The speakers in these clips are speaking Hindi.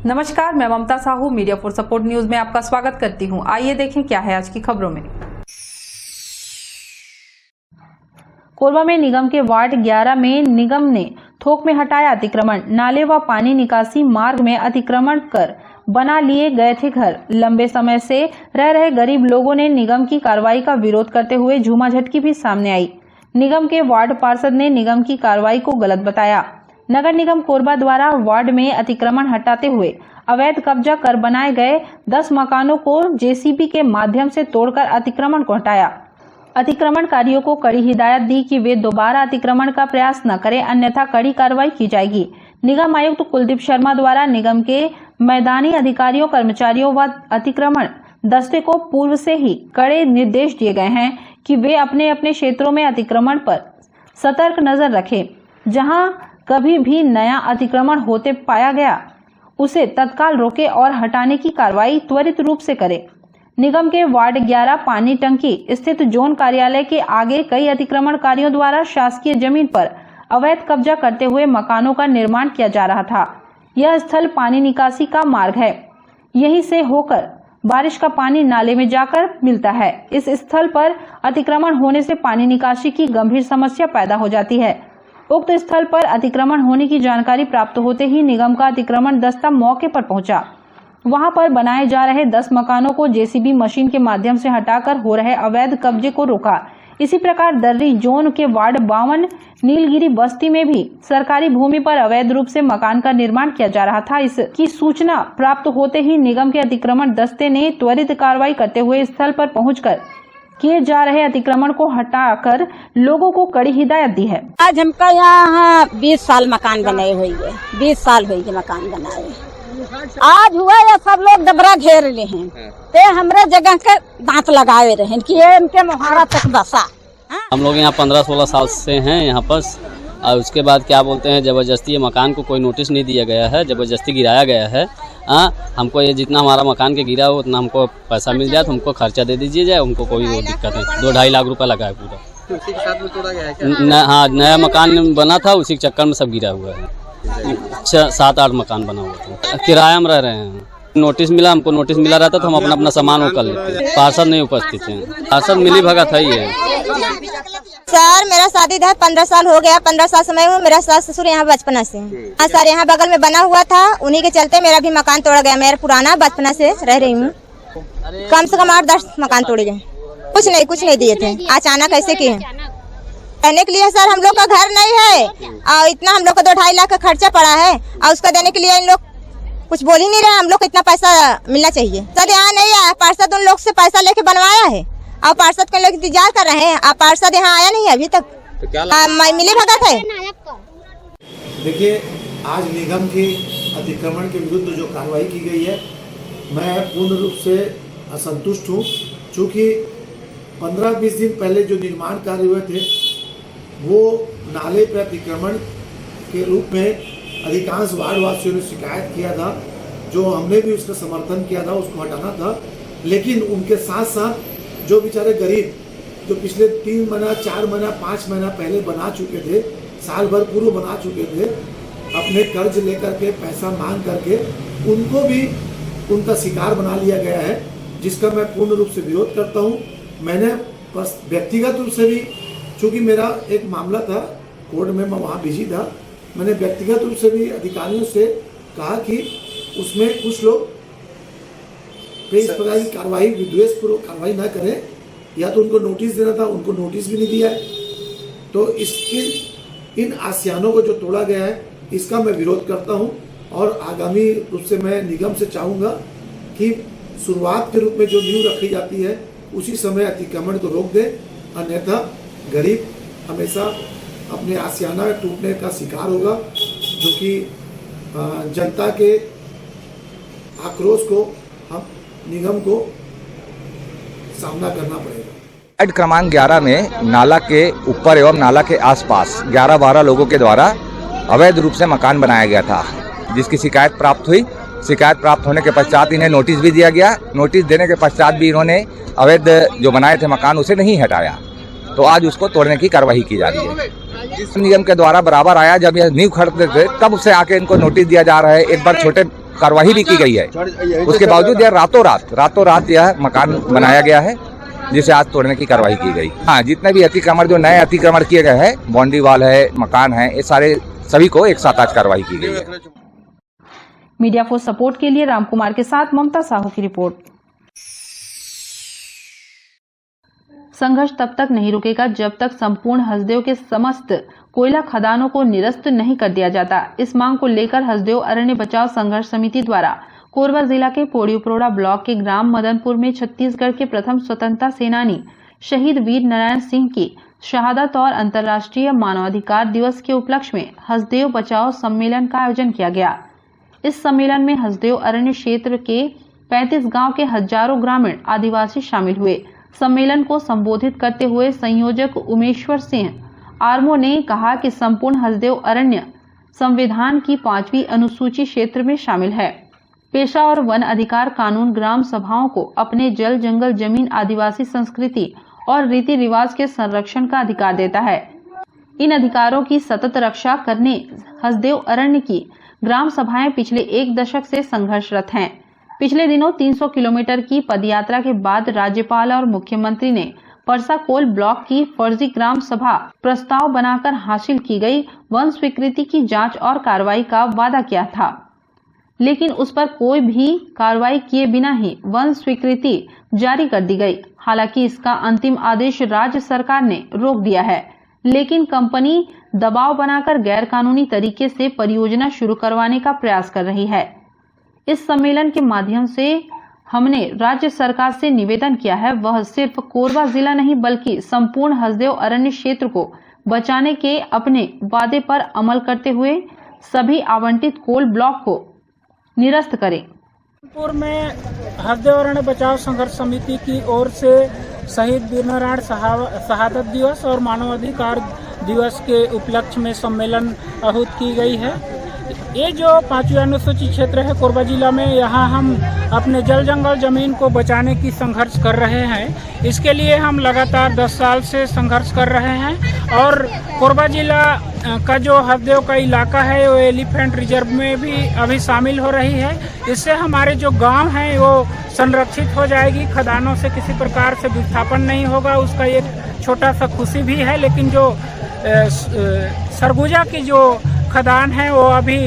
नमस्कार, मैं Mamta Sahu media for support news में आपका स्वागत करती हूं। आइए देखें क्या है आज की खबरों में। कोरबा में निगम के वार्ड 11 में निगम ने थोक में हटाया अतिक्रमण। नाले व पानी निकासी मार्ग में अतिक्रमण कर बना लिए गए थे घर। लंबे समय से रह रहे गरीब लोगों ने निगम की कार्रवाई का विरोध करते हुए झूमाझटकी भी सामने आई। निगम के वार्ड पार्षद ने निगम की कार्रवाई को गलत बताया। नगर निगम कोरबा द्वारा वार्ड में अतिक्रमण हटाते हुए अवैध कब्जा कर बनाए गए 10 मकानों को जेसीबी के माध्यम से तोड़कर अतिक्रमण को हटाया। अतिक्रमणकारियों को कड़ी हिदायत दी कि वे दोबारा अतिक्रमण का प्रयास न करें, अन्यथा कड़ी कार्रवाई की जाएगी। निगम आयुक्त कुलदीप शर्मा द्वारा निगम के मैदानी अधिकारियों, कर्मचारियों व अतिक्रमण दस्ते को पूर्व से ही कड़े निर्देश दिए गए हैं कि वे अपने अपने क्षेत्रों में अतिक्रमण पर सतर्क नजर रखें। जहां कभी भी नया अतिक्रमण होते पाया गया उसे तत्काल रोके और हटाने की कार्रवाई त्वरित रूप से करें। निगम के वार्ड 11 पानी टंकी स्थित जोन कार्यालय के आगे कई अतिक्रमणकारियों द्वारा शासकीय जमीन पर अवैध कब्जा करते हुए मकानों का निर्माण किया जा रहा था। यह स्थल पानी निकासी का मार्ग है। यहीं से होकर बारिश का पानी नाले में जाकर मिलता है। इस स्थल पर अतिक्रमण होने से पानी निकासी की गंभीर समस्या पैदा हो जाती है। उक्त स्थल पर अतिक्रमण होने की जानकारी प्राप्त होते ही निगम का अतिक्रमण दस्ता मौके पर पहुंचा। वहां पर बनाए जा रहे 10 मकानों को जेसीबी मशीन के माध्यम से हटाकर हो रहे अवैध कब्जे को रोका। इसी प्रकार दर्री जोन के वार्ड 52 नीलगिरी बस्ती में भी सरकारी भूमि पर अवैध रूप से मकान का निर्माण किया जा रहा था। इसकी सूचना प्राप्त होते ही निगम के अतिक्रमण दस्ते ने त्वरित कार्रवाई करते हुए स्थल पर पहुंचकर किए जा रहे अतिक्रमण को हटाकर लोगों को कड़ी हिदायत दी है। आज हमका यहाँ 20 साल मकान बनाए हुए है, 20 साल हुई है मकान बनाए। आज हुआ या सब लोग डबरा घेर ले हैं, ते हमरे जगह के दांत लगाए रहे कि ये इनके मुहारा तक बसा। हम लोग यहाँ 15-16 साल से हैं यहाँ पर। और उसके बाद क्या बोलते हैं, जबरदस्ती ये मकान को कोई नोटिस नहीं दिया गया है, जबरदस्ती गिराया गया है। हमको ये जितना हमारा मकान के गिरा हो उतना हमको पैसा मिल जाए तो हमको खर्चा दे दीजिए जाए, हमको कोई दिक्कत नहीं। 2-2.5 लाख रुपया लगा है पूरा। तो उसी के साथ में तोड़ा गया है क्या? हाँ, नया मकान बना था, उसी के चक्कर में सब गिरा हुआ है। 7-8 मकान बना हुआ था। किराया में रह रहे हैं। नोटिस मिला, हमको नोटिस मिला रहता तो हम अपना अपना सामान वो कर लेते। पार्षद नहीं उपस्थित हैं। पार्षद मिली भगत है ये। सर मेरा शादी था 15 साल हो गया। 15 साल समय में मेरा सास ससुर यहाँ बचपना से। हाँ सर, यहाँ बगल में बना हुआ था, उन्हीं के चलते मेरा भी मकान तोड़ा गया। मेरा पुराना बचपना से रह रही हूँ। कम से कम 8-10 मकान तोड़े गए। कुछ नहीं दिए थे। अचानक ऐसे किए रहने के लिए सर, हम लोग का घर नहीं है और इतना हम लोग को 2-2.5 लाख का खर्चा पड़ा है और उसका देने के लिए इन लोग कुछ बोल ही नहीं रहे। हम लोग को इतना पैसा मिलना चाहिए। सर यहाँ नहीं आया, पार्षद उन लोग से पैसा लेके बनवाया है और पार्षद के लोग इंतजार कर रहे हैं। आप पार्षद यहाँ आया नहीं है अभी तक। तो क्या मिली भगत है। देखिए, आज निगम के अतिक्रमण के विरुद्ध जो कार्रवाई की गई है, मैं पूर्ण रूप से असंतुष्ट हूँ। चूँकि 15-20 दिन पहले जो निर्माण कार्य हुए थे वो नाले पर अतिक्रमण के रूप में अधिकांश वार्ड वासियों ने शिकायत किया था, जो हमने भी उसका समर्थन किया था, उसको हटाना था। लेकिन उनके साथ साथ जो बेचारे गरीब जो पिछले 3 महीना, 4 महीना, 5 महीना पहले बना चुके थे, साल भर पूर्व बना चुके थे, अपने कर्ज लेकर के पैसा मांग करके उनको भी उनका शिकार बना लिया गया है, जिसका मैं पूर्ण रूप से विरोध करता हूँ। मैंने बस व्यक्तिगत रूप से भी, चूँकि मेरा एक मामला था कोर्ट में, मैं वहाँ बिजी था, मैंने व्यक्तिगत रूप से भी अधिकारियों से कहा कि उसमें कुछ लोग इस प्रकार की कार्रवाई, विद्वेषपूर्वक कार्रवाई ना करें, या तो उनको नोटिस देना था, उनको नोटिस भी नहीं दिया है। तो इन आसियानों को जो तोड़ा गया है इसका मैं विरोध करता हूं और आगामी रूप से मैं निगम से चाहूँगा कि शुरुआत के रूप में जो नींव रखी जाती है उसी समय अतिक्रमण को रोक दें, अन्यथा गरीब हमेशा अपने आसियाना टूटने का शिकार होगा, जो कि जनता के आक्रोश को हम निगम को सामना करना पड़ेगा। वार्ड क्रमांक 11 में नाला के ऊपर एवं नाला के आसपास 11-12 लोगों के द्वारा अवैध रूप से मकान बनाया गया था, जिसकी शिकायत प्राप्त हुई। शिकायत प्राप्त होने के पश्चात इन्हें नोटिस भी दिया गया। नोटिस देने के पश्चात भी इन्होंने अवैध जो बनाए थे मकान उसे नहीं हटाया, तो आज उसको तोड़ने की कार्रवाई की जा रही है। निगम के द्वारा बराबर आया, जब यह नींव खड़ते थे तब से आके इनको नोटिस दिया जा रहा है। एक बार छोटे कार्रवाई भी की गई है। उसके बावजूद यह रातों रात यह मकान बनाया गया है, जिसे आज तोड़ने की कार्रवाई की गई। हाँ, जितने भी अतिक्रमण जो नए अतिक्रमण किए गए हैं, बाउंड्री वाल है, मकान है, ये सारे सभी को एक साथ आज कार्रवाई की गई है। मीडिया फॉर सपोर्ट के लिए रामकुमार के साथ ममता साहू की रिपोर्ट। संघर्ष तब तक नहीं रुकेगा जब तक संपूर्ण हसदेव के समस्त कोयला खदानों को निरस्त नहीं कर दिया जाता। इस मांग को लेकर हसदेव अरण्य बचाव संघर्ष समिति द्वारा कोरबा जिला के पोड़ी उपरोड़ा ब्लॉक के ग्राम मदनपुर में छत्तीसगढ़ के प्रथम स्वतंत्रता सेनानी शहीद वीर नारायण सिंह की शहादत और अंतर्राष्ट्रीय मानवाधिकार दिवस के उपलक्ष्य में हसदेव बचाओ सम्मेलन का आयोजन किया गया। इस सम्मेलन में हसदेव अरण्य क्षेत्र के 35 गांव के हजारों ग्रामीण आदिवासी शामिल हुए। सम्मेलन को संबोधित करते हुए संयोजक उमेश्वर सिंह आर्मो ने कहा कि संपूर्ण हसदेव अरण्य संविधान की 5वीं अनुसूची क्षेत्र में शामिल है। पेशा और वन अधिकार कानून ग्राम सभाओं को अपने जल जंगल जमीन आदिवासी संस्कृति और रीति रिवाज के संरक्षण का अधिकार देता है। इन अधिकारों की सतत रक्षा करने हसदेव अरण्य की ग्राम सभाएं पिछले 1 दशक से संघर्षरत हैं। पिछले दिनों 300 किलोमीटर की पदयात्रा के बाद राज्यपाल और मुख्यमंत्री ने परसाकोल ब्लॉक की फर्जी ग्राम सभा प्रस्ताव बनाकर हासिल की गई वन स्वीकृति की जांच और कार्रवाई का वादा किया था, लेकिन उस पर कोई भी कार्रवाई किए बिना ही वन स्वीकृति जारी कर दी गई। हालांकि इसका अंतिम आदेश राज्य सरकार ने रोक दिया है, लेकिन कंपनी दबाव बनाकर गैर कानूनी तरीके से परियोजना शुरू करवाने का प्रयास कर रही है। इस सम्मेलन के माध्यम से हमने राज्य सरकार से निवेदन किया है, वह सिर्फ कोरबा जिला नहीं बल्कि संपूर्ण हसदेव अरण्य क्षेत्र को बचाने के अपने वादे पर अमल करते हुए सभी आवंटित कोल ब्लॉक को निरस्त करें। पूर्व में हसदेव अरण्य बचाव संघर्ष समिति की ओर से शहीद वीर नारायण शहादत दिवस और मानवाधिकार दिवस के उपलक्ष्य में सम्मेलन आहूत की गई है। ये जो 5वीं अनुसूचित क्षेत्र है कोरबा जिला में, यहाँ हम अपने जल जंगल जमीन को बचाने की संघर्ष कर रहे हैं। इसके लिए हम लगातार 10 साल से संघर्ष कर रहे हैं और कोरबा जिला का जो हसदेव का इलाका है वो एलिफेंट रिजर्व में भी अभी शामिल हो रही है। इससे हमारे जो गांव हैं वो संरक्षित हो जाएगी, खदानों से किसी प्रकार से विस्थापन नहीं होगा, उसका एक छोटा सा खुशी भी है। लेकिन जो सरगुजा की जो खदान है वो अभी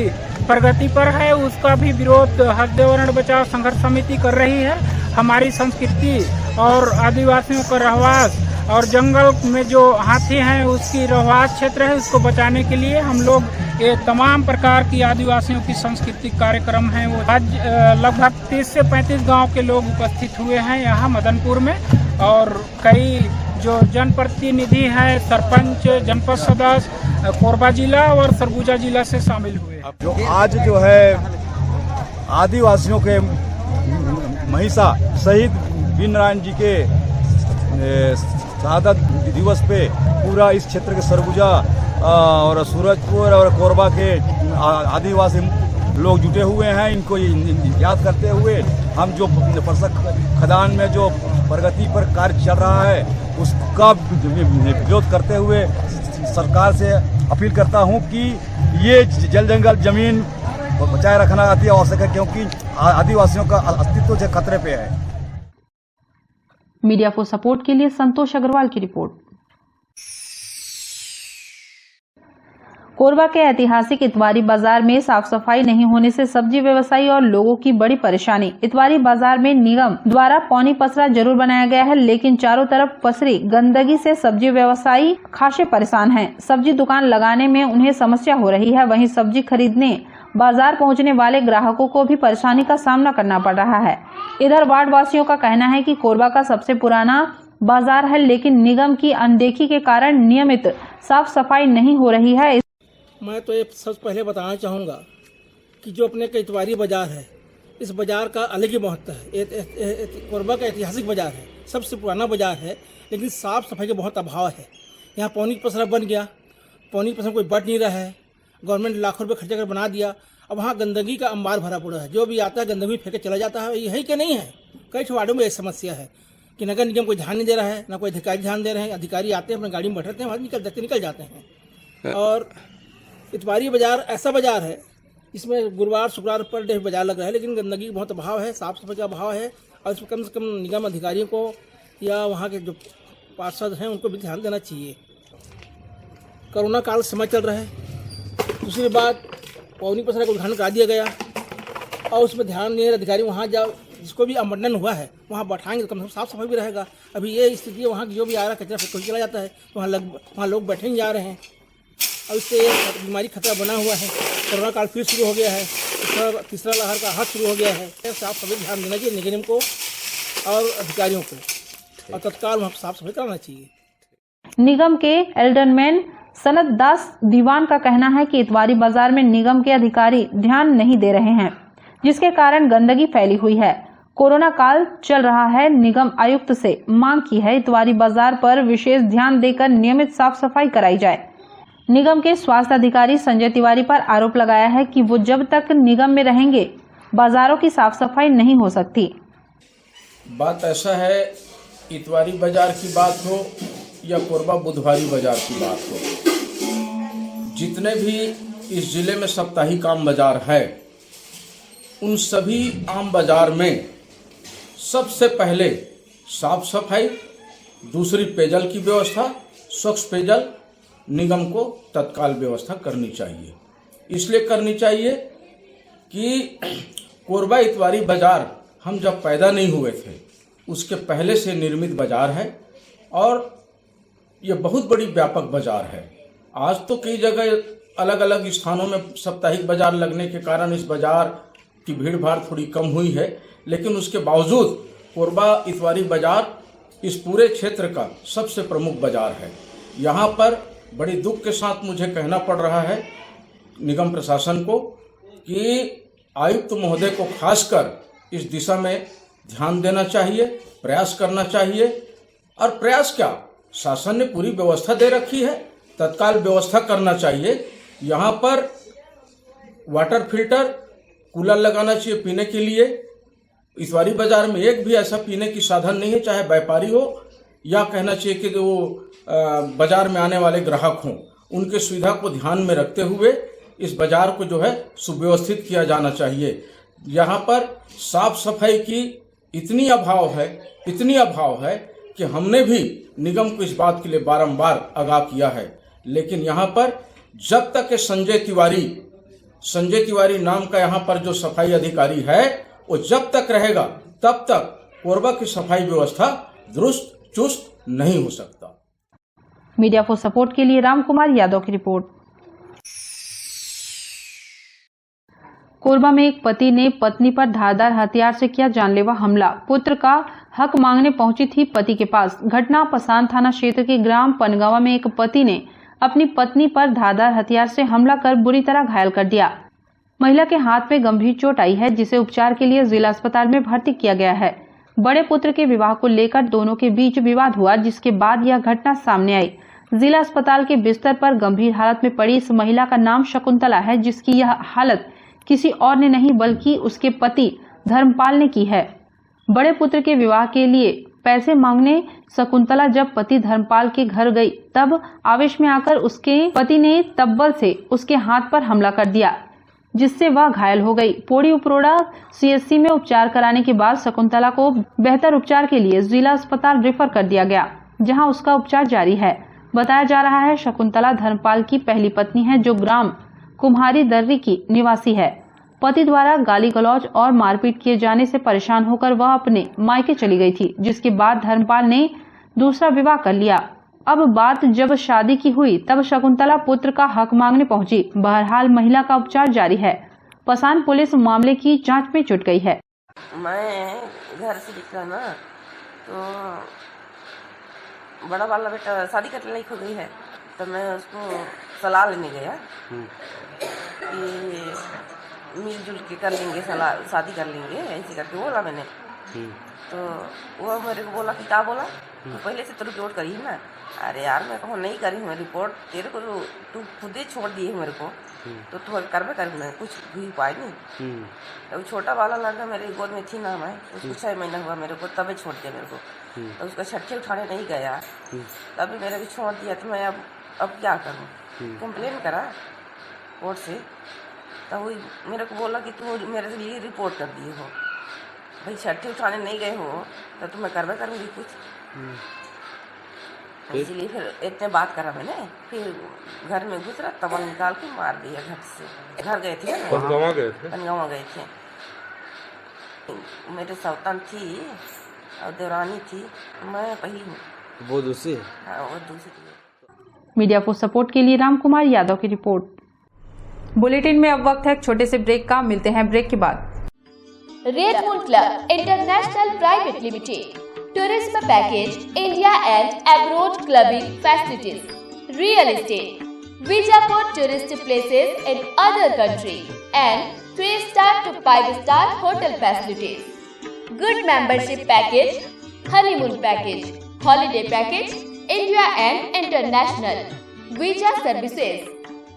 प्रगति पर है, उसका भी विरोध हसदेव अरण्य बचाव संघर्ष समिति कर रही है। हमारी संस्कृति और आदिवासियों का रहवास और जंगल में जो हाथी हैं उसकी रहवास क्षेत्र है, उसको बचाने के लिए हम लोग ये तमाम प्रकार की आदिवासियों की सांस्कृतिक कार्यक्रम हैं वो आज लगभग 30 से 35 गांव के लोग उपस्थित हुए हैं यहाँ मदनपुर में, और कई जो जनप्रतिनिधि हैं, सरपंच, जनपद सदस्य कोरबा जिला और सरगुजा जिला से शामिल हुए। जो आज जो है आदिवासियों के महिषा शहीद वीर नारायण जी के शहादत दिवस पे पूरा इस क्षेत्र के सरगुजा और सूरजपुर और कोरबा के आदिवासी लोग जुटे हुए हैं। इनको याद करते हुए हम जो परसक खदान में जो प्रगति पर कार्य चल रहा है उसका विरोध करते हुए सरकार से अपील करता हूं कि ये जल जंगल जमीन बचाए रखना अति आवश्यक है, क्योंकि आदिवासियों का अस्तित्व जो खतरे पे है। मीडिया फॉर सपोर्ट के लिए संतोष अग्रवाल की रिपोर्ट। कोरबा के ऐतिहासिक इतवारी बाजार में साफ सफाई नहीं होने से सब्जी व्यवसायी और लोगों की बड़ी परेशानी। इतवारी बाजार में निगम द्वारा पौनी पसरा जरूर बनाया गया है, लेकिन चारों तरफ पसरी गंदगी से सब्जी व्यवसायी खासे परेशान हैं। सब्जी दुकान लगाने में उन्हें समस्या हो रही है, वहीं सब्जी खरीदने बाजार पहुंचने वाले ग्राहकों को भी परेशानी का सामना करना पड़ रहा है। इधर वार्ड वासियों का कहना है कि कोरबा का सबसे पुराना बाजार है, लेकिन निगम की अनदेखी के कारण नियमित साफ सफाई नहीं हो रही है। मैं तो ये सबसे पहले बताना चाहूँगा कि जो अपने का इतवारी बाजार है, इस बाजार का अलग ही महत्व है। कोरबा का ऐतिहासिक बाजार है, सबसे पुराना बाजार है, लेकिन साफ सफाई का बहुत अभाव है। यहाँ पौनी पसरा बन गया, पौनी पसरा कोई बट नहीं रहा है। गवर्नमेंट लाखों रुपये खर्चा कर बना दिया, अब वहाँ गंदगी का अंबार भरा पड़ा है। जो भी आता है गंदगी फेंके चला जाता है। यही के नहीं है, कई वार्डों में ये समस्या है कि नगर निगम कोई ध्यान नहीं दे रहा है, ना कोई अधिकारी ध्यान दे रहे हैं। अधिकारी आते हैं अपनी गाड़ी में बैठते हैं, वहाँ निकल जाते हैं। और इतवारी बाजार ऐसा बाजार है इसमें गुरुवार शुक्रवार पर डे बाजार लग रहा है, लेकिन गंदगी का बहुत अभाव है, साफ सफाई का अभाव है और इसमें कम से कम निगम अधिकारियों को या वहाँ के जो पार्षद हैं उनको भी ध्यान देना चाहिए। कोरोना काल समय चल रहा है। दूसरी बात, पौनी पर सड़क उद्घाटन करा दिया गया और उसमें ध्यान नहीं, अधिकारी वहाँ जाओ, जिसको भी अवमंडन हुआ है वहाँ बैठाएंगे तो कम से कम साफ सफाई भी रहेगा। अभी ये स्थिति है, वहाँ की जो भी आ रहा है कचरा फेंक चला जाता है, वहाँ लोग बैठे नहीं जा रहे हैं और इससे बीमारी खतरा बना हुआ है। कोरोना काल फिर शुरू हो गया है, तीसरा लहर का हाथ शुरू हो गया है। साफ सफाई ध्यान देना चाहिए निगम को और अधिकारियों को, और तत्काल वहाँ साफ सफाई कराना चाहिए। निगम के एल्डरमैन सनत दास दीवान का कहना है कि इतवारी बाजार में निगम के अधिकारी ध्यान नहीं दे रहे हैं, जिसके कारण गंदगी फैली हुई है। कोरोना काल चल रहा है, निगम आयुक्त से मांग की है इतवारी बाजार पर विशेष ध्यान देकर नियमित साफ सफाई कराई जाए। निगम के स्वास्थ्य अधिकारी संजय तिवारी पर आरोप लगाया है कि वो जब तक निगम में रहेंगे बाजारों की साफ सफाई नहीं हो सकती। बात ऐसा है, इतवारी बाजार की बात हो या कोरबा बुधवारी बाजार की बात हो, जितने भी इस जिले में साप्ताहिक आम बाजार है, उन सभी आम बाजार में सबसे पहले साफ सफाई, दूसरी पेयजल की व्यवस्था, स्वच्छ पेयजल निगम को तत्काल व्यवस्था करनी चाहिए। इसलिए करनी चाहिए कि कोरबा इतवारी बाजार हम जब पैदा नहीं हुए थे उसके पहले से निर्मित बाजार है और ये बहुत बड़ी व्यापक बाजार है। आज तो कई जगह अलग अलग स्थानों में साप्ताहिक बाजार लगने के कारण इस बाजार की भीड़ भाड़ थोड़ी कम हुई है, लेकिन उसके बावजूद कोरबा इतवारी बाजार इस पूरे क्षेत्र का सबसे प्रमुख बाजार है। यहाँ पर बड़ी दुख के साथ मुझे कहना पड़ रहा है निगम प्रशासन को कि आयुक्त महोदय को खासकर इस दिशा में ध्यान देना चाहिए, प्रयास करना चाहिए। और प्रयास क्या, शासन ने पूरी व्यवस्था दे रखी है, तत्काल व्यवस्था करना चाहिए। यहाँ पर वाटर फिल्टर, कूलर लगाना चाहिए पीने के लिए। इतवारी बाजार में एक भी ऐसा पीने की साधन नहीं है, चाहे व्यापारी हो या कहना चाहिए कि वो बाजार में आने वाले ग्राहक हों। उनके सुविधा को ध्यान में रखते हुए इस बाजार को जो है सुव्यवस्थित किया जाना चाहिए। यहाँ पर साफ सफाई की इतनी अभाव है कि हमने भी निगम को इस बात के लिए बारंबार आगाह किया है, लेकिन यहाँ पर जब तक संजय तिवारी नाम का यहाँ पर जो सफाई अधिकारी है वो जब तक रहेगा तब तक कोरबा की सफाई व्यवस्था दुरुस्त चुस्त नहीं हो सकता। मीडिया को सपोर्ट के लिए राम कुमार यादव की रिपोर्ट। कोरबा में एक पति ने पत्नी पर धारदार हथियार से किया जानलेवा हमला। पुत्र का हक मांगने पहुंची थी पति के पास। घटना पसान थाना क्षेत्र के ग्राम पनगावा में एक पति ने अपनी पत्नी पर धारदार हथियार से हमला कर बुरी तरह घायल कर दिया। महिला के हाथ में गंभीर चोट आई है, जिसे उपचार के लिए जिला अस्पताल में भर्ती किया गया है। बड़े पुत्र के विवाह को लेकर दोनों के बीच विवाद हुआ, जिसके बाद यह घटना सामने आई। जिला अस्पताल के बिस्तर पर गंभीर हालत में पड़ी इस महिला का नाम शकुंतला है, जिसकी यह हालत किसी और ने नहीं बल्कि उसके पति धर्मपाल ने की है। बड़े पुत्र के विवाह के लिए पैसे मांगने शकुंतला जब पति धर्मपाल के घर गई, तब आवेश में आकर उसके पति ने तब्बल से उसके हाथ पर हमला कर दिया, जिससे वह घायल हो गई। पौड़ी उपरोड़ा सीएचसी में उपचार कराने के बाद शकुंतला को बेहतर उपचार के लिए जिला अस्पताल रेफर कर दिया गया, जहां उसका उपचार जारी है। बताया जा रहा है शकुंतला धर्मपाल की पहली पत्नी है, जो ग्राम कुम्हारी दर्री की निवासी है। पति द्वारा गाली गलौज और मारपीट किए जाने से परेशान होकर वह अपने मायके चली गई थी, जिसके बाद धर्मपाल ने दूसरा विवाह कर लिया। अब बात जब शादी की हुई तब शकुंतला पुत्र का हक मांगने पहुंची। बहरहाल महिला का उपचार जारी है। पसान पुलिस मामले की जांच में जुट गई है। मैं घर से निकला ना तो बड़ा वाला बेटा शादी करने लायक हो गई है, तो मैं उसको सलाह लेने गया कि मिलजुल के कर लेंगे, शादी कर लेंगे, ऐसे करके बोला मैंने। तो वो मेरे को बोला कि क्या बोला, तो पहले से तो रिपोर्ट करी है ना। अरे यार मैं कहूँ नहीं करी हूँ रिपोर्ट, तेरे को तू खुद ही छोड़ दिए मेरे को, तो तू करबे कर, मैं कुछ भी उपाय नहीं। तो छोटा वाला लड़का मेरे गोद में थी ना, मैं उसको 6 महीना हुआ मेरे को, तभी छोड़ दिया मेरे को। तो उसका छठे उठाने नहीं गया, तभी मेरे को छोड़ दिया। तो मैं अब क्या करूँ, कंप्लेन करा कोर्ट से, तो वही मेरे को बोला कि तुम मेरे से लिए रिपोर्ट कर दिए हो, भाई छठी उठाने नहीं गए हो तो तुम्हें करवा करूँगी कुछ। इसलिए फिर इतने बात करा मैंने, फिर घर में घुसरा तब निकाल के मार दिया घर से। घर गए थे ना, पनगाँव गए थे। मेरे सौतन थी और देवरानी थी, मैं पहली हूँ। वो दूसरी? हाँ, वो दूसरी। मीडिया को सपोर्ट के लिए राम कुमार यादव की रिपोर्ट। बुलेटिन में अब वक्त है एक छोटे से ब्रेक का, मिलते हैं ब्रेक के बाद। Red moon club international private limited tourism package, India and abroad clubbing facilities, real estate, visa for tourist places in other country, and 3-star to 5-star hotel facilities. Good membership package, honeymoon package, holiday package, India and international, visa services,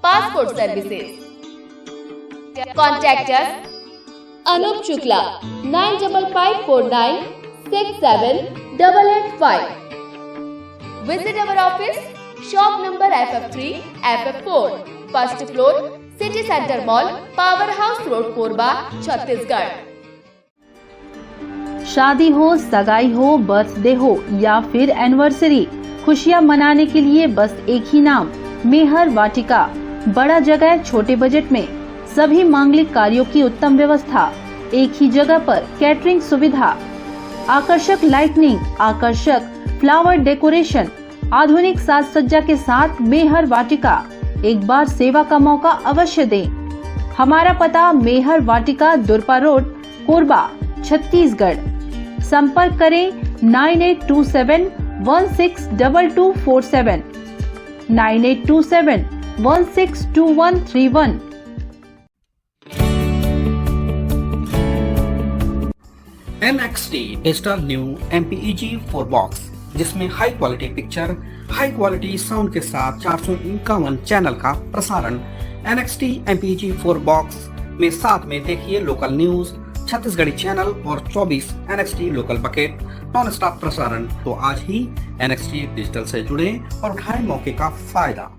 passport services. Contact us, Anup Shukla, 9554967885. Visit our office, shop number FF3, FF4, first floor, City Center Mall, Powerhouse Road, Korba, Chhattisgarh. शादी हो, सगाई हो, बर्थडे हो या फिर एनिवर्सरी, खुशियां मनाने के लिए बस एक ही नाम, मेहर वाटिका। बड़ा जगह, छोटे बजट में सभी मांगलिक कार्यों की उत्तम व्यवस्था, एक ही जगह पर कैटरिंग सुविधा, आकर्षक लाइटनिंग, आकर्षक फ्लावर डेकोरेशन, आधुनिक साज सज्जा के साथ मेहर वाटिका। एक बार सेवा का मौका अवश्य दें। हमारा पता मेहर वाटिका, दुरपा रोड, कोरबा, छत्तीसगढ़। संपर्क करें 9827162247, 9827162131। NXT digital new MPEG 4 box, जिसमें high quality picture, high quality sound के साथ 451 चैनल का प्रसारण। NXT MPEG 4 बॉक्स में साथ में देखिए लोकल न्यूज, छत्तीसगढ़ी चैनल और 24 NXT local bucket non stop प्रसारण। तो आज ही NXT डिजिटल से जुड़े और उठाएं मौके का फायदा।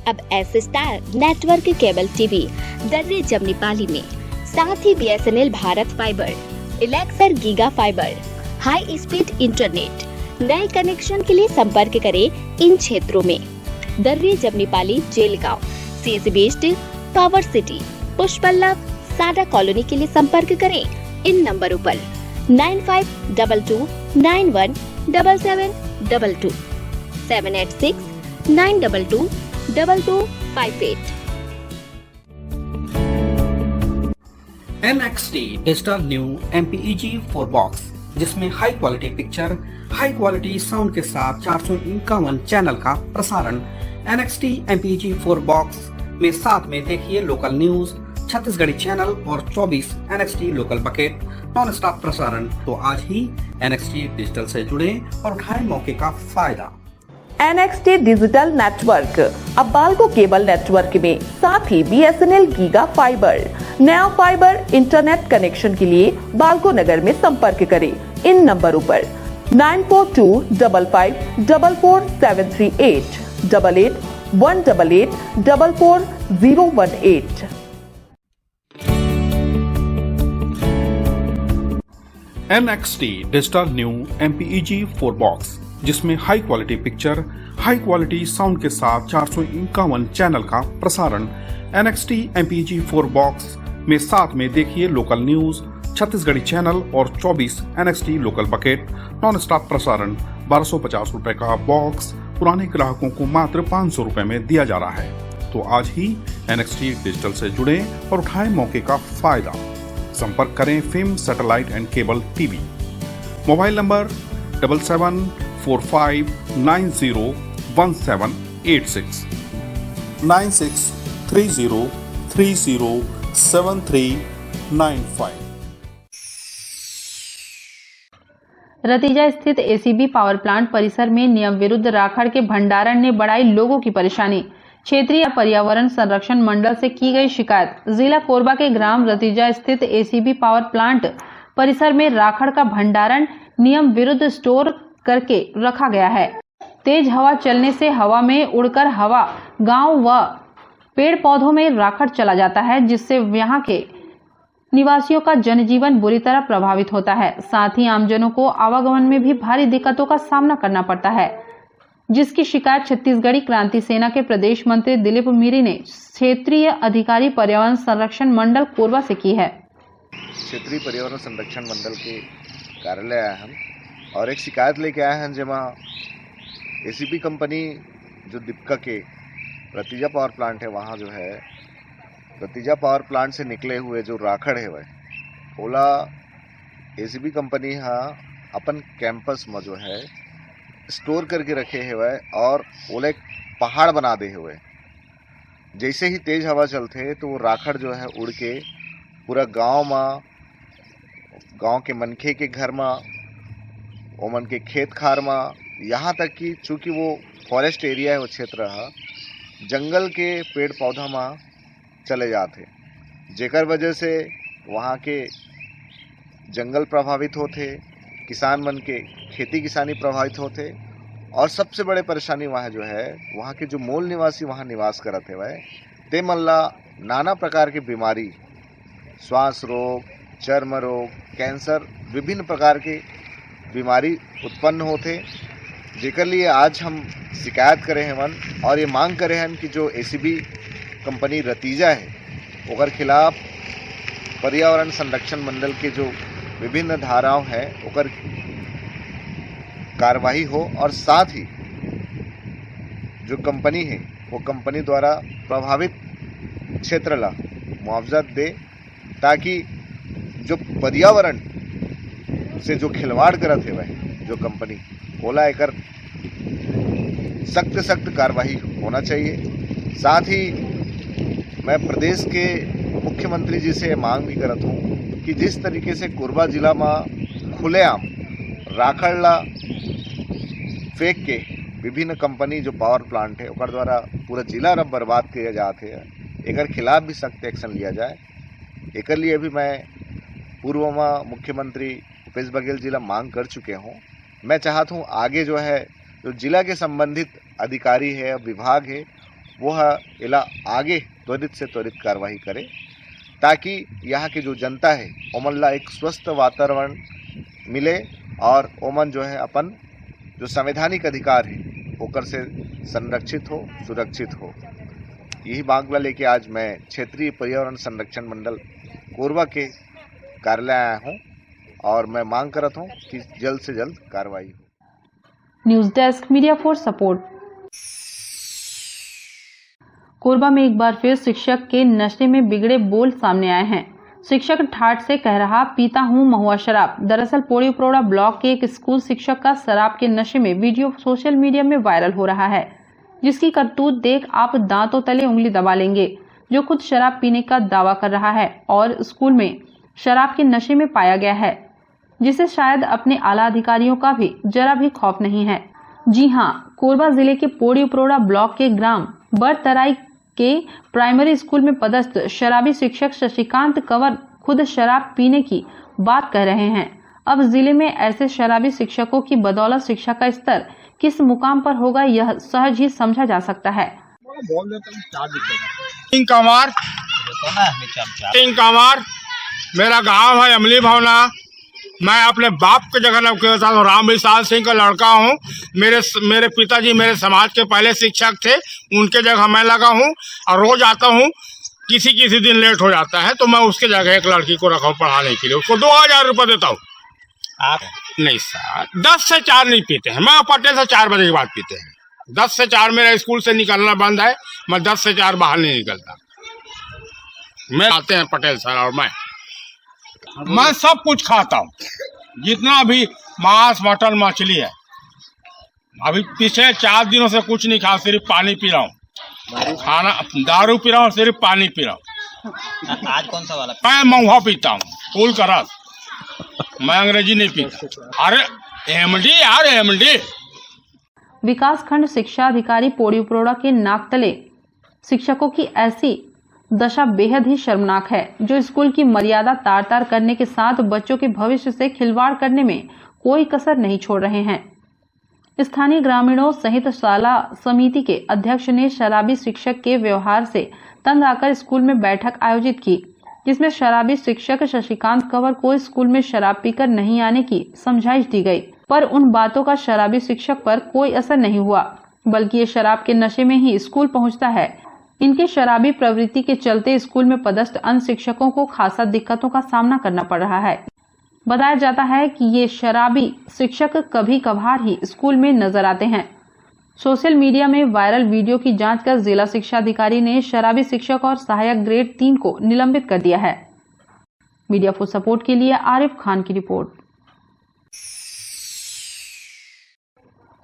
अब S star network cable TV Darri Jamnipali में, साथ ही BSNL भारत फाइबर, इलेक्सर giga fiber, high speed internet. नए कनेक्शन के लिए संपर्क करें इन क्षेत्रों में: Darri Jamnipali, Jelgaon, CSB steel, power city, Pushpallav, Sada colony के लिए संपर्क करें इन नंबरों पर 9522917722, 786-922-2258। NXT digital new MPEG 4 box, जिसमें high quality picture, high quality sound के साथ 451 चैनल का प्रसारण। NXT MPEG 4 बॉक्स में साथ में देखिए लोकल न्यूज, छत्तीसगढ़ी चैनल और 24 NXT local bucket non stop प्रसारण। तो आज ही NXT डिजिटल से जुड़े और उठाएं मौके का फायदा। NXT डिजिटल नेटवर्क अब बाल्को केबल नेटवर्क में, साथ ही BSNL गीगा फाइबर। नया फाइबर इंटरनेट कनेक्शन के लिए बाल्को नगर में संपर्क करें इन नंबरों पर 9425544738, 8818844018। NXT digital new MPEG 4 box, जिसमें high quality picture, high quality sound के साथ 451 चैनल का प्रसारण। NXT MPEG 4 बॉक्स में साथ में देखिए लोकल न्यूज, छत्तीसगढ़ी चैनल और 24 NXT local bucket non stop प्रसारण। 1250 रुपए का बॉक्स पुराने ग्राहकों को मात्र 500 रुपए में दिया जा रहा है। तो आज ही NXT डिजिटल से जुड़े और उठाएं मौके का फायदा। संपर्क करें film satellite and cable TV. Mobile number 7745901786, 9630307395। रतीजा स्थित ACB पावर प्लांट परिसर में नियम विरुद्ध राखड़ के भंडारण ने बढ़ाई लोगों की परेशानी। क्षेत्रीय पर्यावरण संरक्षण मंडल से की गई शिकायत। जिला कोरबा के ग्राम रतीजा स्थित ACB पावर प्लांट परिसर में राखड़ का भंडारण नियम विरुद्ध स्टोर करके रखा गया है। तेज हवा चलने से हवा में उड़कर हवा गांव व पेड़ पौधों में राखड़ चला जाता है, जिससे यहाँ के निवासियों का जनजीवन बुरी तरह प्रभावित होता है। साथ ही आमजनों को आवागमन में भी भारी दिक्कतों का सामना करना पड़ता है, जिसकी शिकायत छत्तीसगढ़ी क्रांति सेना के प्रदेश मंत्री दिलीप मीरी ने क्षेत्रीय अधिकारी पर्यावरण संरक्षण मंडल कोरबा से की है। क्षेत्रीय पर्यावरण संरक्षण मंडल के कार्यालय आए हम और एक शिकायत लेके आए हैं, जेमा एसीपी कंपनी जो दीपका के रतीजा पावर प्लांट है, वहाँ जो है रतीजा पावर प्लांट से निकले हुए जो राखड़ है वह ओला एसीबी कंपनी अपन कैंपस में जो है स्टोर करके रखे हुए और ओला एक पहाड़ बना दे हुए। जैसे ही तेज हवा चलते तो वो राखड़ जो है उड़ के पूरा गांव के मनखे के घर में, ओमन के खेत खार में, यहाँ तक कि चूँकि वो फॉरेस्ट एरिया है, वो क्षेत्र है, जंगल के पेड़ पौधा में चले जाते, जेकर वजह से वहाँ के जंगल प्रभावित होते, किसान मन के खेती किसानी प्रभावित होते और सबसे बड़े परेशानी वहाँ जो है, वहाँ के जो मूल निवासी वहाँ निवास करते हुए ते मल्ला नाना प्रकार की बीमारी, श्वास रोग, चर्म रोग, कैंसर, विभिन्न प्रकार के बीमारी उत्पन्न होते, जेकर लिए आज हम शिकायत करे हैं और ये मांग करे हैं कि जो एसीबी कंपनी रतीजा है ओकर खिलाफ पर्यावरण संरक्षण मंडल के जो विभिन्न धाराओं हैं ओकर कार्रवाई हो और साथ ही जो कंपनी है वो कंपनी द्वारा प्रभावित क्षेत्र ला मुआवजा दे, ताकि जो पर्यावरण से जो खिलवाड़ करत है वह जो कंपनी ओला एकर सख्त कार्रवाई होना चाहिए। साथ ही मैं प्रदेश के मुख्यमंत्री जी से मांग भी करत हूँ कि जिस तरीके से कोरबा जिला में खुलेआम राखड़ला फेंक के विभिन्न कंपनी जो पावर प्लांट है ओकर द्वारा पूरा जिला रब बर्बाद किया जाते हैं, एकर खिलाफ भी सख्त एक्शन लिया जाए। एकर लिए भी मैं पूर्व में मुख्यमंत्री भूपेश बघेल जिला मांग कर चुके हूँ। मैं चाहता हूँ आगे जो है जो जिला के संबंधित अधिकारी है, विभाग है, वह इला आगे त्वरित से त्वरित कार्रवाई करे, ताकि यहाँ की जो जनता है ओमन ला एक स्वस्थ वातावरण मिले और ओमन जो है अपन जो संवैधानिक अधिकार है ओकर से संरक्षित हो, सुरक्षित हो। यही मांग लेके आज मैं क्षेत्रीय पर्यावरण संरक्षण मंडल कोरबा के कार्यालय आया हूँ और मैं मांग करता हूँ कि जल्द से जल्द कार्रवाई हो। News desk, media for support. Korba में एक बार फिर शिक्षक के नशे में बिगड़े बोल सामने आए हैं। शिक्षक ठाठ से कह रहा, पीता हूं महुआ शराब। दरअसल पोड़ी उपरोड़ा ब्लॉक के एक स्कूल शिक्षक का शराब के नशे में वीडियो सोशल मीडिया में वायरल हो रहा है, जिसकी करतूत देख आप दांतों तले उंगली दबा लेंगे। जो खुद शराब पीने का दावा कर रहा है और स्कूल में शराब के नशे में पाया गया है, जिसे शायद अपने आला अधिकारियों का भी जरा भी खौफ नहीं है। जी हां, कोरबा जिले के पोड़ी उपरोड़ा ब्लॉक के ग्राम बरतराई के प्राइमरी स्कूल में पदस्थ शराबी शिक्षक शशिकांत कंवर खुद शराब पीने की बात कह रहे हैं। अब जिले में ऐसे शराबी शिक्षकों की बदौलत शिक्षा का स्तर किस मुकाम पर होगा, यह सहज ही समझा जा सकता है। कंवर मेरा गांव है अमली भावना। मैं अपने बाप के जगह के साथ राम विशाल सिंह का लड़का हूँ। मेरे पिताजी मेरे समाज के पहले शिक्षक थे, उनके जगह मैं लगा हूँ और रोज आता हूँ। किसी दिन लेट हो जाता है तो मैं उसके जगह एक लड़की को रखा हूँ पढ़ाने के लिए, उसको 2000 रुपये देता हूँ। आप नहीं सर, 10 से 4 नहीं पीते हैं। मैं पटेल से 4 बजे के बाद पीते हैं। 10 से 4 मेरा स्कूल से निकलना बंद है। मैं 10 से 4 बाहर नहीं निकलता। मैं आते हैं पटेल सर और मैं सब कुछ खाता हूँ, जितना भी मांस मटन मछली है। अभी पिछले 4 दिनों से कुछ नहीं खा, सिर्फ पानी पी रहा हूँ। खाना दारू पी रहा हूँ, सिर्फ पानी पी रहा हूँ। आज कौन सा वाला? मैं महुआ पीता हूँ, फूल का रस। मैं अंग्रेजी नहीं पीता। अरे एमडी यार, एमडी। विकास खंड शिक्षा अधिकारी पोड़ी उपरोड़ा के नाकतले शिक्षकों की ऐसी दशा बेहद ही शर्मनाक है, जो स्कूल की मर्यादा तार तार करने के साथ बच्चों के भविष्य से खिलवाड़ करने में कोई कसर नहीं छोड़ रहे हैं। स्थानीय ग्रामीणों सहित शाला समिति के अध्यक्ष ने शराबी शिक्षक के व्यवहार से तंग आकर स्कूल में बैठक आयोजित की, जिसमें शराबी शिक्षक शशिकांत कंवर को स्कूल में शराब पीकर नहीं आने की समझाइश दी गई, पर उन बातों का शराबी शिक्षक पर कोई असर नहीं हुआ, बल्कि ये शराब के नशे में ही स्कूल पहुंचता है। इनके शराबी प्रवृत्ति के चलते स्कूल में पदस्थ अन्य शिक्षकों को खासा दिक्कतों का सामना करना पड़ रहा है। बताया जाता है कि ये शराबी शिक्षक कभी कभार ही स्कूल में नजर आते हैं। सोशल मीडिया में वायरल वीडियो की जांच कर जिला शिक्षा अधिकारी ने शराबी शिक्षक और सहायक ग्रेड 3 को निलंबित कर दिया है। मीडिया फॉर सपोर्ट के लिए आरिफ खान की रिपोर्ट।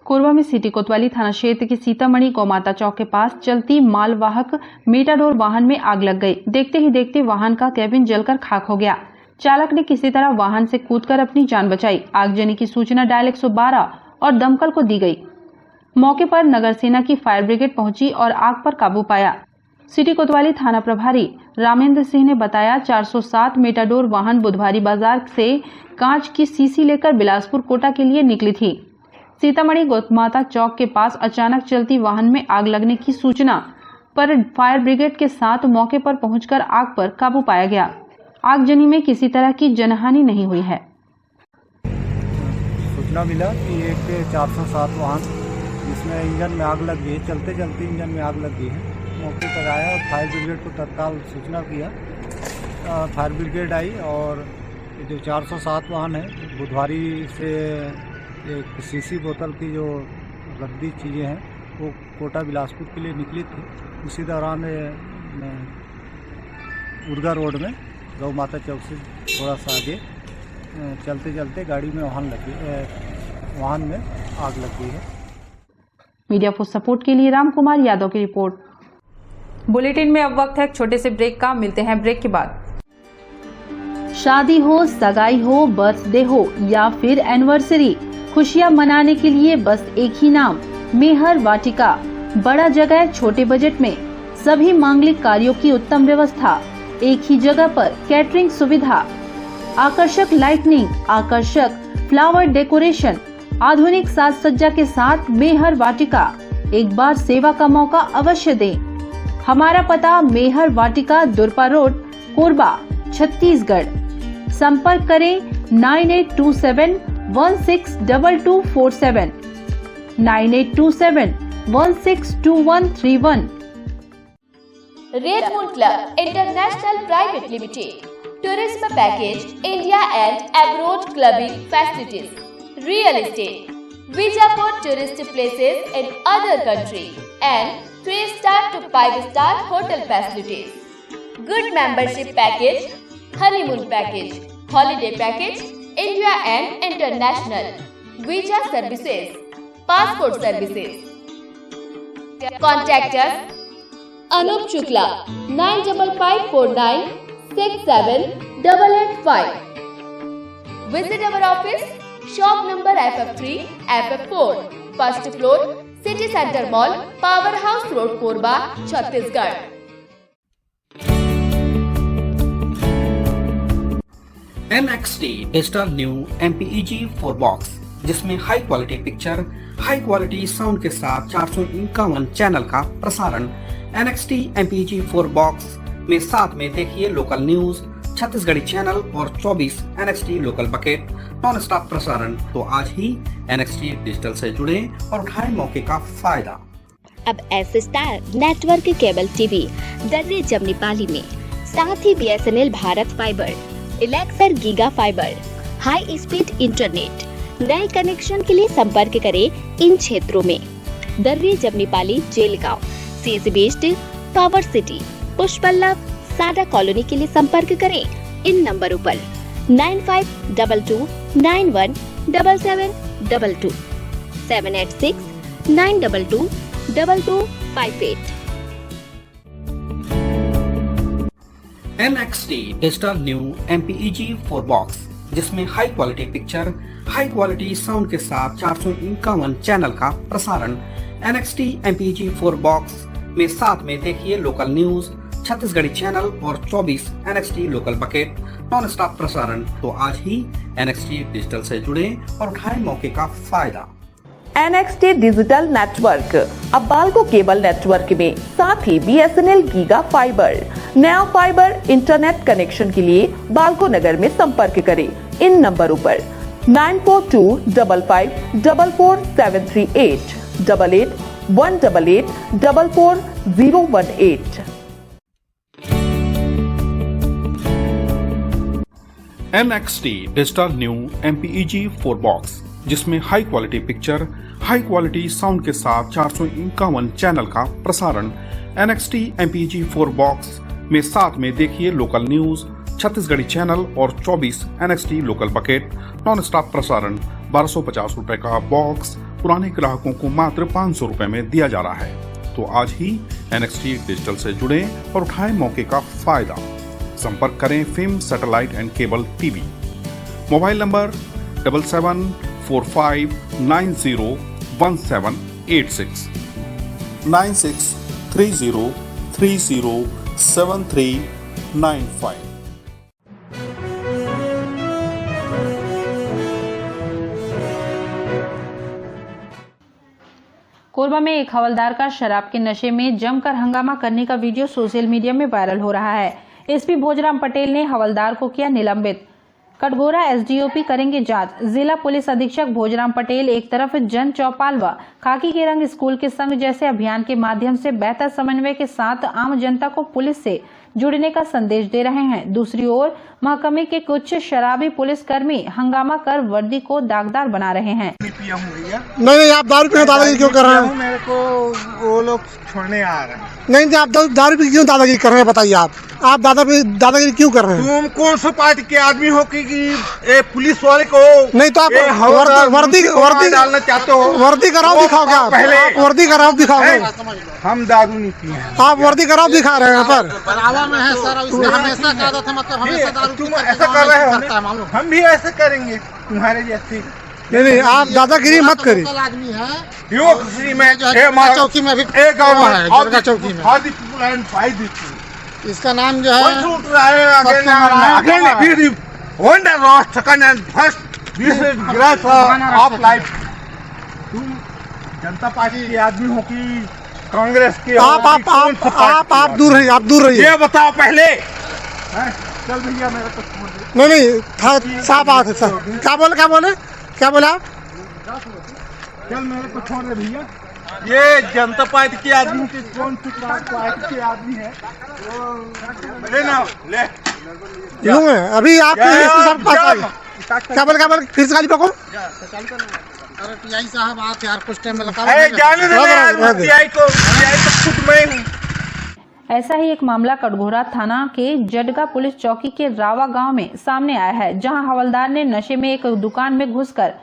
कोरबा में सिटी कोतवाली थाना क्षेत्र के सीतामढ़ी गौमाता चौक के पास चलती मालवाहक मेटाडोर वाहन में आग लग गई। देखते ही देखते वाहन का केबिन जलकर खाक हो गया। चालक ने किसी तरह वाहन से कूदकर अपनी जान बचाई। आगजनी की सूचना डायल 112 और दमकल को दी गई। मौके पर नगर सेना की फायर ब्रिगेड पहुंची और आग पर काबू पाया। सिटी कोतवाली थाना प्रभारी रामेंद्र सिंह ने बताया, 407 मेटाडोर वाहन बुधवारी बाजार से कांच की सीसी लेकर बिलासपुर कोटा के लिए निकली थी। सीतामढ़ी गौमाता चौक के पास अचानक चलती वाहन में आग लगने की सूचना पर फायर ब्रिगेड के साथ मौके पर पहुंचकर आग पर काबू पाया गया। आगजनी में किसी तरह की जनहानि नहीं हुई है। सूचना मिला कि एक 407 वाहन जिसमें इंजन में आग लग गई, चलते चलते इंजन में आग लग गई है। मौके पर आया और फायर ब्रिगेड को तत्काल सूचना किया। फायर ब्रिगेड आई और जो 407 वाहन है बुधवारी से एक सीसी बोतल की जो रद्दी चीज़ें हैं वो कोटा बिलासपुर के लिए निकली थी। उसी दौरान उर्गा रोड में गौ माता चौक से थोड़ा सा आगे चलते चलते गाड़ी में वाहन में आग लग गई है। मीडिया फॉर सपोर्ट के लिए राम कुमार यादव की रिपोर्ट। बुलेटिन में अब वक्त है एक छोटे से ब्रेक का। मिलते हैं ब्रेक के बाद। शादी हो, सगाई हो, बर्थडे हो या फिर एनिवर्सरी, खुशियां मनाने के लिए बस एक ही नाम, मेहर वाटिका। बड़ा जगह, छोटे बजट में सभी मांगलिक कार्यों की उत्तम व्यवस्था, एक ही जगह पर कैटरिंग सुविधा, आकर्षक लाइटनिंग, आकर्षक फ्लावर डेकोरेशन, आधुनिक साज सज्जा के साथ मेहर वाटिका। एक बार सेवा का मौका अवश्य दें। हमारा पता मेहर वाटिका, दुरपा रोड, कोरबा, छत्तीसगढ़। संपर्क करें 9827162247, 9827162131। Red moon club international private limited, tourism package, India and abroad clubbing facilities, real estate, visa for tourist places in other country and 3-star to 5-star hotel facilities, good membership package, honeymoon package, holiday package, India and international, visa services, passport services. Contact us Anup Shukla 9554967885. Visit our office, shop number FF3, FF4, first floor, City Center Mall, Powerhouse Road, Korba, Chhattisgarh. NXT digital new MPEG 4 box, जिसमें high quality picture, high quality sound के साथ 451 चैनल का प्रसारण। NXT MPEG 4 बॉक्स में साथ में देखिए लोकल न्यूज, छत्तीसगढ़ी चैनल और 24 NXT local bucket non stop प्रसारण। तो आज ही NXT डिजिटल से जुड़े और उठाएं मौके का फायदा। अब S star network cable TV Darri Jamnipali में, साथ ही BSNL भारत फाइबर, इलेक्सर giga fiber, high speed internet. नए कनेक्शन के लिए संपर्क करें इन क्षेत्रों में: Darri Jamnipali, Jelgaon, CSB based, power city, Pushpallav, Sada colony के लिए संपर्क करें इन नंबरों पर 9522917722, 786-922-2258। NXT digital new MPEG 4 box, जिसमें high quality picture, high quality sound के साथ 451 चैनल का प्रसारण। NXT MPEG 4 बॉक्स में साथ में देखिए लोकल न्यूज, छत्तीसगढ़ी चैनल और 24 NXT local bucket non stop प्रसारण। तो आज ही NXT डिजिटल से जुड़े और उठाएं मौके का फायदा। NXT डिजिटल नेटवर्क अब बाल्को केबल नेटवर्क में साथ ही BSNL गीगा फाइबर। नया फाइबर इंटरनेट कनेक्शन के लिए बाल्को नगर में संपर्क करें इन नंबरों पर 9425544738 8818844018। NXT digital new MPEG 4 box, जिसमें high quality picture, high quality sound के साथ 451 चैनल का प्रसारण। NXT MPEG 4 बॉक्स में साथ में देखिए लोकल न्यूज, छत्तीसगढ़ी चैनल और 24 NXT local bucket non stop प्रसारण। 1250 रुपए का बॉक्स पुराने ग्राहकों को मात्र 500 रुपए में दिया जा रहा है। तो आज ही NXT डिजिटल से जुड़े और उठाएं मौके का फायदा। संपर्क करें film satellite and cable TV. Mobile number 7745901786 9630307395। Korba में एक हवलदार का शराब के नशे में जमकर हंगामा करने का वीडियो सोशल मीडिया में वायरल हो रहा है। एसपी भोजराम पटेल ने हवलदार को किया निलंबित। कटघोरा एसडीओपी करेंगे जांच। जिला पुलिस अधीक्षक भोजराम पटेल एक तरफ जन चौपाल व खाकी के रंग स्कूल के संग जैसे अभियान के माध्यम से बेहतर समन्वय के साथ आम जनता को पुलिस से जुड़ने का संदेश दे रहे हैं। दूसरी ओर महकमे के कुछ शराबी पुलिसकर्मी हंगामा कर वर्दी को दागदार बना रहे हैं। नहीं, आप दारू पीने दादागिरी क्यों कर रहे हैं? मेरे को वो लोग छोड़ने आ रहे हैं। नहीं, आप दारू पी क्यों दादागिरी कर रहे हैं? बताइए आप दादागिरी क्यों कर रहे हैं? तुम कौन सा पार्टी के आदमी हो कि पुलिस वाले को? नहीं तो आप वर्दी डालना चाहते हो? वर्दी कराओ दिखाओगे आप? पहले वर्दी कराओ दिखाओगे? हम दारू नहीं पिए। आप वर्दी कराओ दिखा रहे हैं यहाँ पर? में है सर, हमेशा कहता था, मतलब हमेशा दारू तुम ऐसा कर रहे हो, हम भी ऐसे करेंगे तुम्हारे जैसे। नहीं, आप दादागिरी मत करिए। आदमी है चौकी में अभी चौकी में इसका नाम जो है जनता पार्टी के आदमी हो कि कांग्रेस के? आप दूर रहिए, आप दूर रहिए। ये बताओ पहले। चल भैया मेरे को नहीं साफ बात है सर। क्या बोले आप? चल मेरे को छोड़ दे भैया। ये जनता पार्टी के आदमी के कौन सी पार्टी के आदमी है? ले अभी आप क्या बोले फिर से गाली पको। साहब आप यार कुछ टाइम में ऐसा ही एक मामला कटघोरा थाना के जडगा पुलिस चौकी के रावा गांव में सामने आया है, जहां हवलदार ने नशे में एक दुकान में घुसकर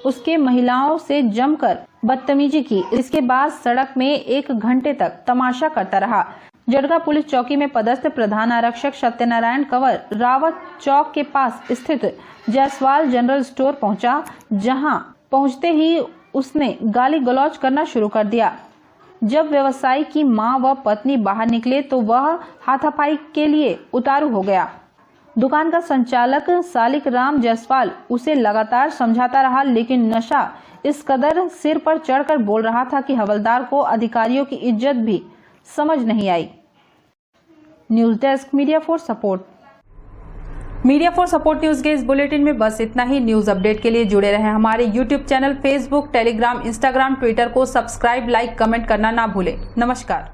उसके महिलाओं से जमकर बदतमीजी की। इसके बाद सड़क में 1 घंटे तक तमाशा करता रहा। जडगा पुलिस चौकी में पदस्थ प्रधान आरक्षक सत्यनारायण कंवर रावत चौक के पास स्थित जायसवाल जनरल स्टोर पहुंचा, जहां पहुंचते ही उसने गाली गलौज करना शुरू कर दिया। जब व्यवसायी की मां व पत्नी बाहर निकले तो वह हाथापाई के लिए उतारू हो गया। दुकान का संचालक सालिक राम जायसवाल उसे लगातार समझाता रहा, लेकिन नशा इस कदर सिर पर चढ़कर बोल रहा था कि हवलदार को अधिकारियों की इज्जत भी समझ नहीं आई। News desk media for support news के इस बुलेटिन में बस इतना ही। न्यूज अपडेट के लिए जुड़े रहें हमारे YouTube channel, Facebook, Telegram, Instagram, Twitter को सब्सक्राइब, लाइक, कमेंट करना ना भूलें। नमस्कार।